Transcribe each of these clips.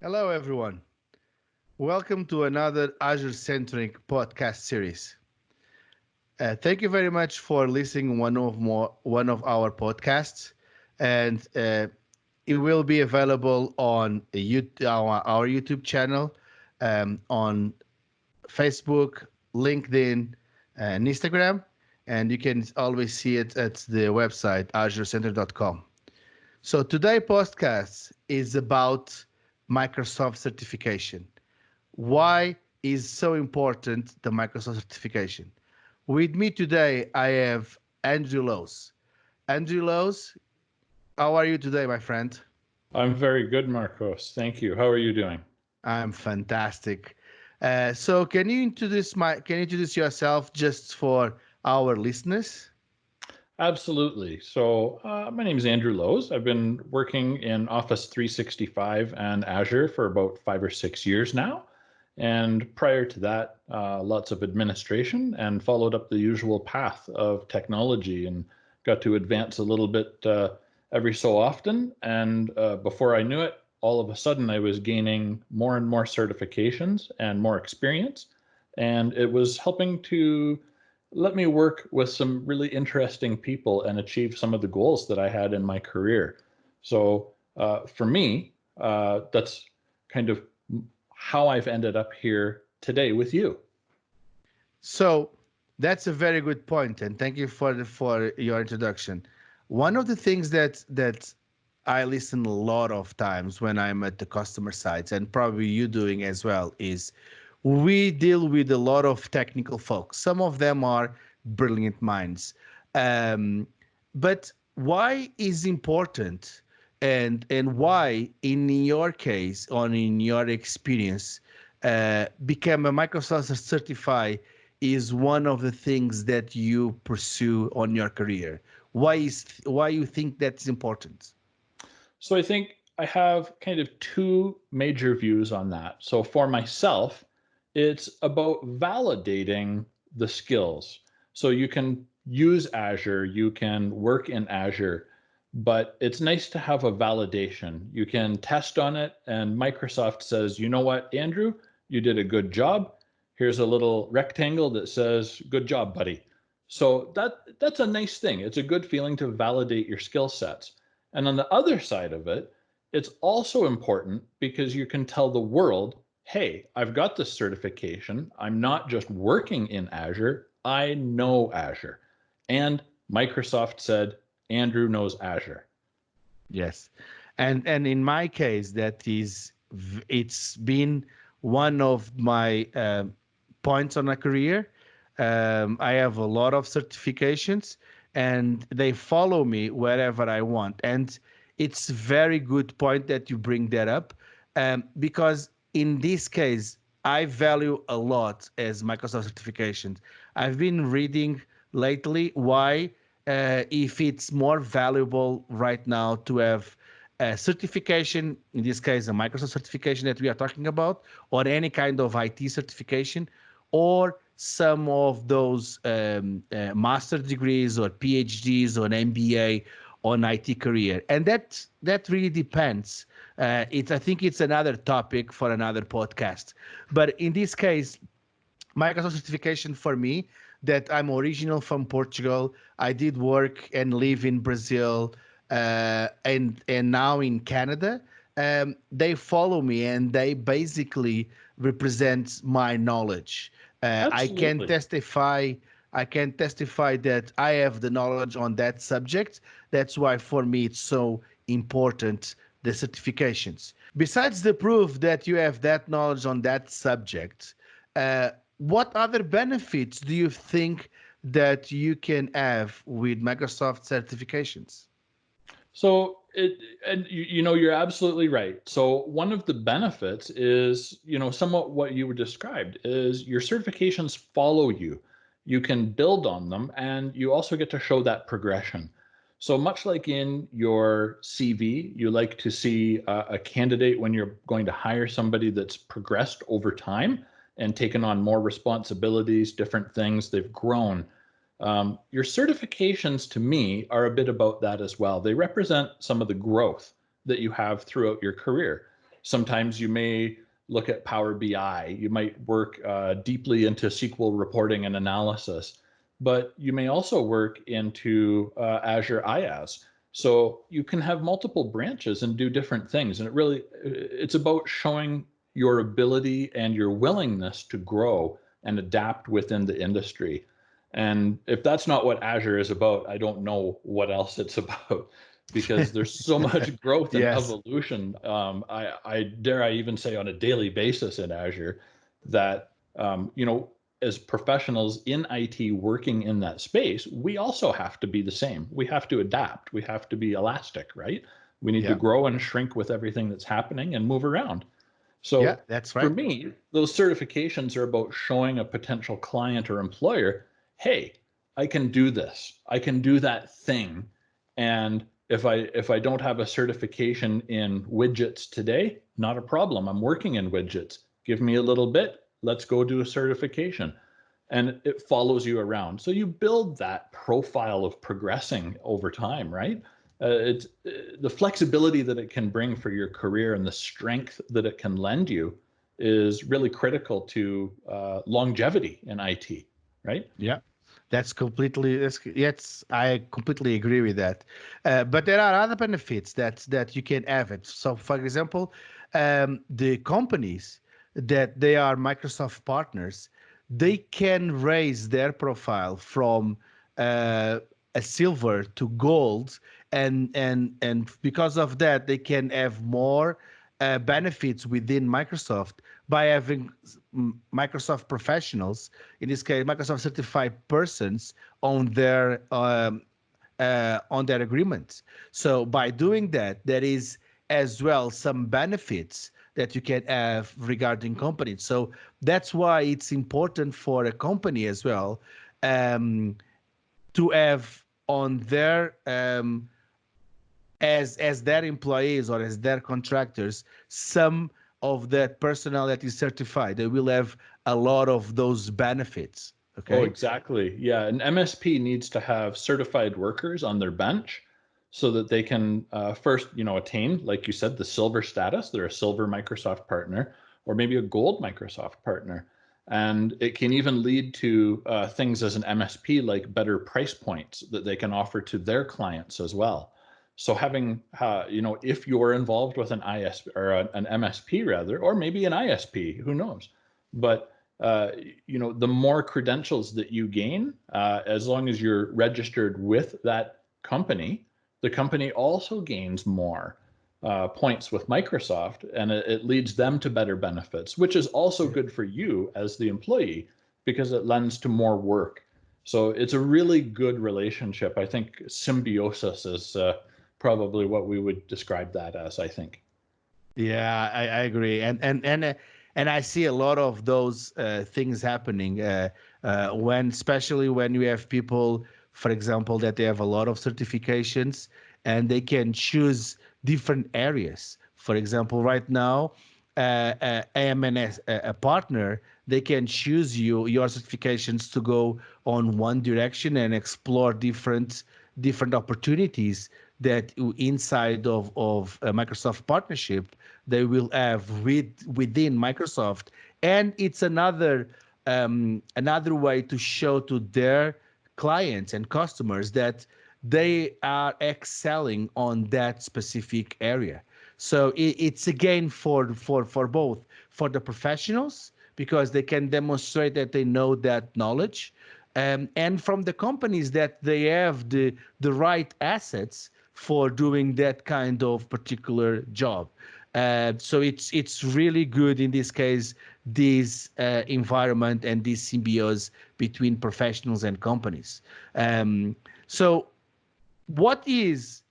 Hello, everyone. Welcome to another AzureCentric podcast series. Thank you very much for listening one of our podcasts, and it will be available on our YouTube channel, on Facebook, LinkedIn, and Instagram, and you can always see it at the website AzureCentric.com. So today podcast is about Microsoft certification. Why is so important the Microsoft certification? With me today, I have Andrew Lowe's. Andrew Lowe's, how are you today, my friend? I'm very good, Marcos. Thank you. How are you doing? I'm fantastic. So, can you introduce yourself just for our listeners? Absolutely. My name is Andrew Lowe's. I've been working in Office 365 and Azure for about 5 or 6 years now. And prior to that, lots of administration and followed up the usual path of technology and got to advance a little bit every so often. And before I knew it, all of a sudden I was gaining more and more certifications and more experience. And it was helping to let me work with some really interesting people and achieve some of the goals that I had in my career. For me, that's kind of how I've ended up here today with you. So that's a very good point, and thank you for your introduction. One of the things that I listen a lot of times when I'm at the customer sites, and probably you doing as well, is we deal with a lot of technical folks. Some of them are brilliant minds, um, but why is important, and why, in your case or in your experience, become a Microsoft certified is one of the things that you pursue on your career. Why you think that's important? So I think I have kind of two major views on that. So for myself, it's about validating the skills. So you can use Azure, you can work in Azure, but it's nice to have a validation. You can test on it, and Microsoft says, you know what, Andrew, you did a good job. Here's a little rectangle that says, good job, buddy. So that's a nice thing. It's a good feeling to validate your skill sets. And on the other side of it, it's also important because you can tell the world, hey, I've got this certification. I'm not just working in Azure, I know Azure. And Microsoft said, Andrew knows Azure. Yes, and in my case, it's been one of my points on my career. I have a lot of certifications, and they follow me wherever I want. And it's very good point that you bring that up, because in this case, I value a lot as Microsoft certifications. I've been reading lately why, if it's more valuable right now to have a certification, in this case, a Microsoft certification that we are talking about, or any kind of IT certification, or some of those master degrees or PhDs or an MBA on IT career, and that really depends. I think it's another topic for another podcast, but in this case, Microsoft certification for me, that I'm original from Portugal. I did work and live in Brazil, and now in Canada. They follow me and they basically represent my knowledge. I can Absolutely. testify. I can testify that I have the knowledge on that subject. That's why for me it's so important, the certifications. Besides the proof that you have that knowledge on that subject, what other benefits do you think that you can have with Microsoft certifications? You're absolutely right. So one of the benefits is, somewhat what you were described is your certifications follow you. You can build on them and you also get to show that progression. So much like in your CV, you like to see a candidate when you're going to hire somebody that's progressed over time and taken on more responsibilities, different things, they've grown. Your certifications to me are a bit about that as well. They represent some of the growth that you have throughout your career. Sometimes you may look at Power BI. You might work deeply into SQL reporting and analysis, but you may also work into Azure IaaS. So you can have multiple branches and do different things. And it's about showing your ability and your willingness to grow and adapt within the industry. And if that's not what Azure is about, I don't know what else it's about, because there's so much growth and Yes. evolution. I dare I even say on a daily basis in Azure that, as professionals in IT working in that space, we also have to be the same. We have to adapt. We have to be elastic, right? We need to Yeah. grow and shrink with everything that's happening and move around. Yeah, So that's for right. me, those certifications are about showing a potential client or employer, hey, I can do this. I can do that thing. And if I don't have a certification in widgets today, not a problem. I'm working in widgets. Give me a little bit. Let's go do a certification. And it follows you around. So you build that profile of progressing over time, right? It's the flexibility that it can bring for your career and the strength that it can lend you is really critical to longevity in IT, right? Yeah, yes, I completely agree with that. But there are other benefits that you can have it. So, for example, the companies that they are Microsoft partners, they can raise their profile from uh, a silver to gold, and because of that, they can have more benefits within Microsoft by having Microsoft professionals, in this case, Microsoft certified persons on their agreements. So by doing that, there is as well some benefits that you can have regarding companies. So that's why it's important for a company as well, um, to have on their as their employees or as their contractors some of that personnel that is certified. They will have a lot of those benefits. Oh, Okay. exactly. Yeah, an MSP needs to have certified workers on their bench so that they can first, attain, like you said, the silver status. They're a silver Microsoft partner, or maybe a gold Microsoft partner. And it can even lead to things as an MSP, like better price points that they can offer to their clients as well. So having, if you're involved with an ISP or an MSP rather, or maybe an ISP, who knows? But uh, the more credentials that you gain, as long as you're registered with that company, the company also gains more points with Microsoft, and it leads them to better benefits, which is also good for you as the employee because it lends to more work. So it's a really good relationship. I think symbiosis is probably what we would describe that as, I think. Yeah, I agree, and I see a lot of those things happening especially when you have people, for example, that they have a lot of certifications and they can choose different areas. For example, right now, AMNS, a partner, they can choose your certifications to go on one direction and explore different opportunities that inside of a Microsoft partnership they will have within Microsoft, and it's another way to show to their clients and customers that they are excelling on that specific area. So it's again for both, for the professionals because they can demonstrate that they know that knowledge, and from the companies that they have the right assets for doing that kind of particular job. So it's really good in this case, this environment and this symbiosis between professionals and companies. So what is,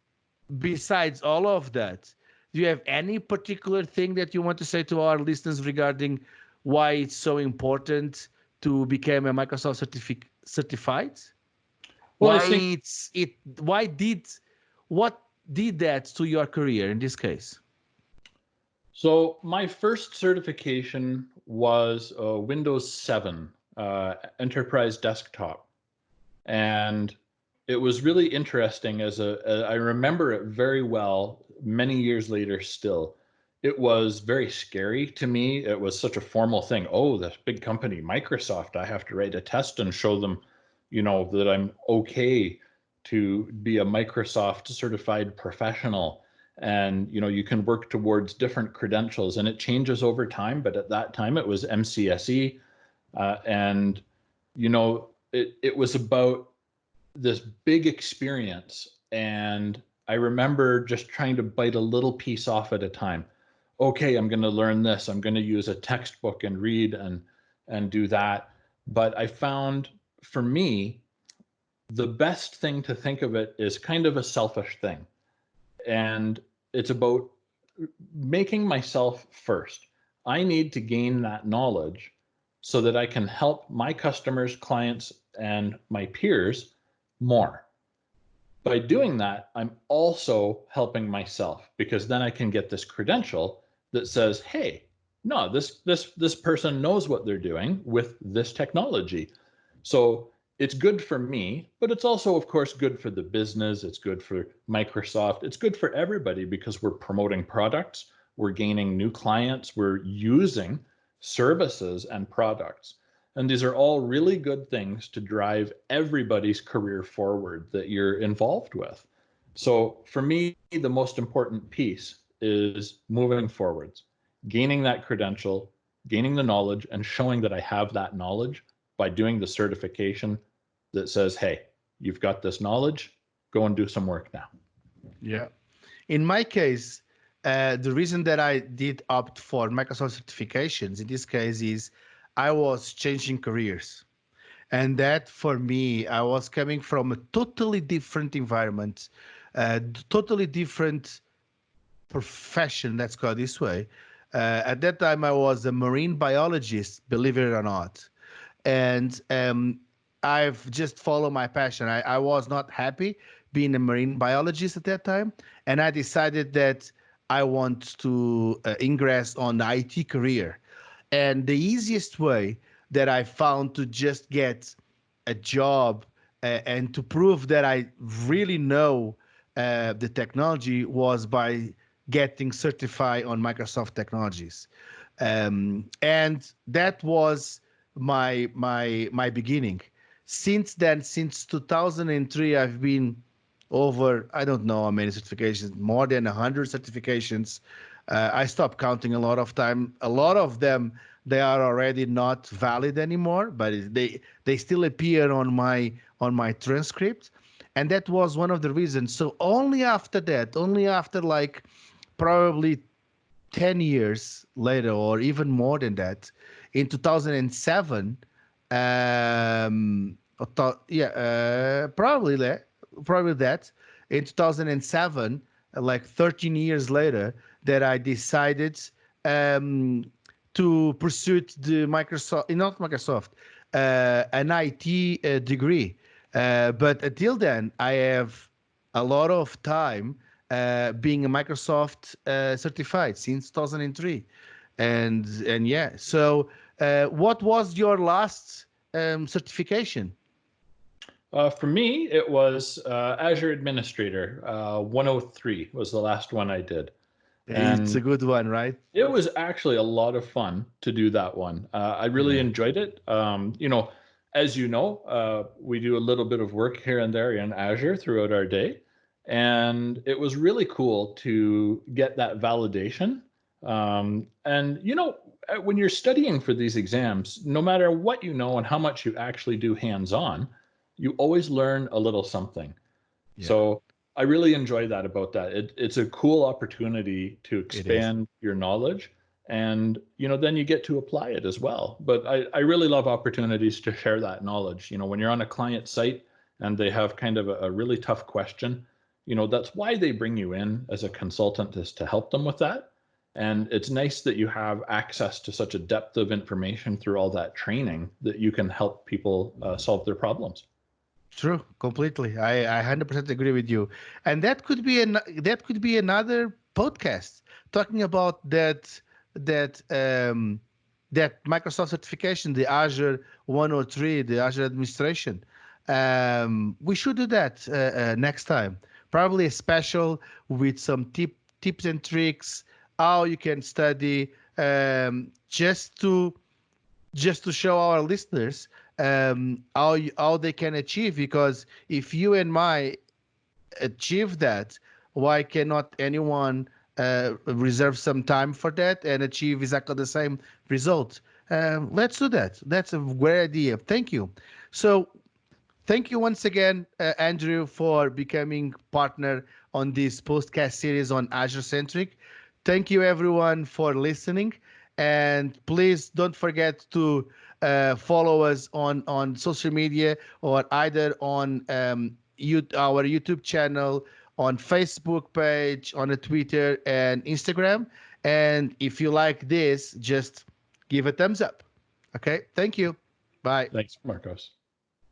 besides all of that, do you have any particular thing that you want to say to our listeners regarding why it's so important to become a Microsoft certified? Well, I Why think it's it? Why did what did that to your career in this case? so. My first certification was Windows 7 Enterprise Desktop. And it was really interesting I remember it very well many years later still. it was very scary to me. It was such a formal thing. Oh, this big company, Microsoft, I have to write a test and show them, that I'm okay to be a Microsoft certified professional. And, you can work towards different credentials and it changes over time. But at that time, it was MCSE. And, it was about this big experience. And I remember just trying to bite a little piece off at a time. Okay, I'm going to learn this. I'm going to use a textbook and read and do that. But I found for me, the best thing to think of it is kind of a selfish thing. And it's about making myself first. I need to gain that knowledge so that I can help my customers, clients, and my peers more. By doing that, I'm also helping myself because then I can get this credential that says, hey, no, this person knows what they're doing with this technology. So it's good for me, but it's also, of course, good for the business. It's good for Microsoft. It's good for everybody because we're promoting products, we're gaining new clients, we're using services and products. And these are all really good things to drive everybody's career forward that you're involved with. So for me, the most important piece is moving forwards, gaining that credential, gaining the knowledge, and showing that I have that knowledge by doing the certification that says, hey, you've got this knowledge, go and do some work now. Yeah. In my case, the reason that I did opt for Microsoft certifications in this case is I was changing careers. And that for me, I was coming from a totally different environment, totally different profession, let's go this way. At that time, I was a marine biologist, believe it or not. And I've just followed my passion. I was not happy being a marine biologist at that time. And I decided that I want to ingress on the IT career. And the easiest way that I found to just get a job and to prove that I really know the technology was by getting certified on Microsoft technologies. And that was my beginning. Since then, since 2003, I've been over, I don't know how many certifications, more than 100 certifications. I stopped counting a lot of time. A lot of them, they are already not valid anymore, but they still appear on my transcript. And that was one of the reasons. So only after that, only after like probably 10 years later or even more than that, in 2007, probably that in 2007, like 13 years later, that I decided um, to pursue the Microsoft, not Microsoft, an IT degree. But until then, I have a lot of time being a Microsoft certified since 2003, and yeah. So, what was your last certification? For me, it was Azure Administrator. 103 was the last one I did. It's a And good one, right? it was actually a lot of fun to do that one. I really Yeah. enjoyed it. As you know, we do a little bit of work here and there in Azure throughout our day. And it was really cool to get that validation. When you're studying for these exams, no matter what you know and how much you actually do hands on, you always learn a little something. Yeah, So I really enjoy that about that. It's a cool opportunity to it is. expand your knowledge and then you get to apply it as well. But I really love opportunities to share that knowledge. When you're on a client site and they have kind of a really tough question, that's why they bring you in as a consultant, is to help them with that. And it's nice that you have access to such a depth of information through all that training that you can help people solve their problems. True, completely. I 100% agree with you. And that could be another podcast talking about that that Microsoft certification, the Azure 103, the Azure administration. We should do that next time. Probably a special with some tips and tricks how you can study, just to show our listeners how they can achieve. Because if you and my achieve that, why cannot anyone reserve some time for that and achieve exactly the same result? Let's do that. That's a great idea. Thank you. So thank you once again, Andrew, for becoming partner on this podcast series on Azure Centric. Thank you, everyone, for listening. And please don't forget to follow us on social media, or either on our YouTube channel, on Facebook page, on a Twitter and Instagram. And if you like this, just give a thumbs up. Okay. Thank you. Bye. Thanks, Marcos.